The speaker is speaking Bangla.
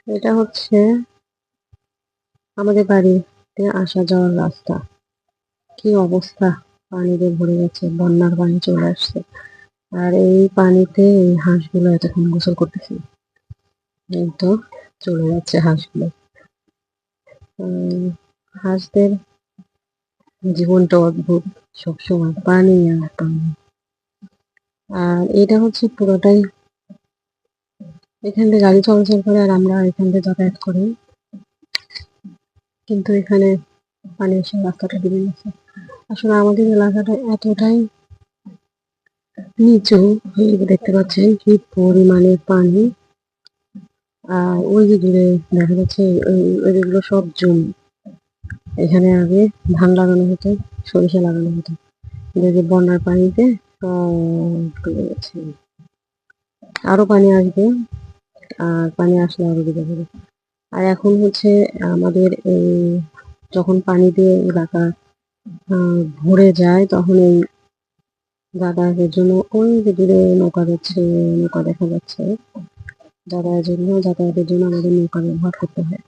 এটা হচ্ছে আমাদের বাড়িতে আসা যাওয়ার রাস্তা। কি অবস্থা, পানিতে ভরে গেছে, বন্যার পানি চলে আসছে। আর এই পানিতে এই হাঁসগুলো এতক্ষণ গোসল করতেছে, এই তো চলে যাচ্ছে হাঁসগুলো। হাঁসদের জীবনটা অদ্ভুত, সবসময় পানি আর পানি। আর এটা হচ্ছে পুরোটাই, এখান থেকে গাড়ি চলাচল করে আর আমরা এখান থেকে যাতায়াত করি, কিন্তু এখানে পানি এসে রাস্তাটা ডুবে গেছে। আসলে আমাদের এলাকাটা এতটাই নিচু, এই যে দেখতে পাচ্ছেন কি পরিমাণে পানি। আর ওই যে দূরে দেখা যাচ্ছে ওইগুলো সব জমি। এখানে আগে ধান লাগানো হতো, সরিষা লাগানো হতো, দেখি বন্যার পানিতে সব ডুবে গেছে। আরো পানি আসবে, আর পানি আসলে আরো ডুবে যাবে। আর এখন হচ্ছে আমাদের এই যখন পানি দিয়ে এলাকা ভরে যায়, তখন এই যাতায়াতের জন্য ওই যে দূরে নৌকা যাচ্ছে, নৌকা দেখা যাচ্ছে। যাতায়াতের জন্য আমাদের নৌকা ব্যবহার করতে হয়।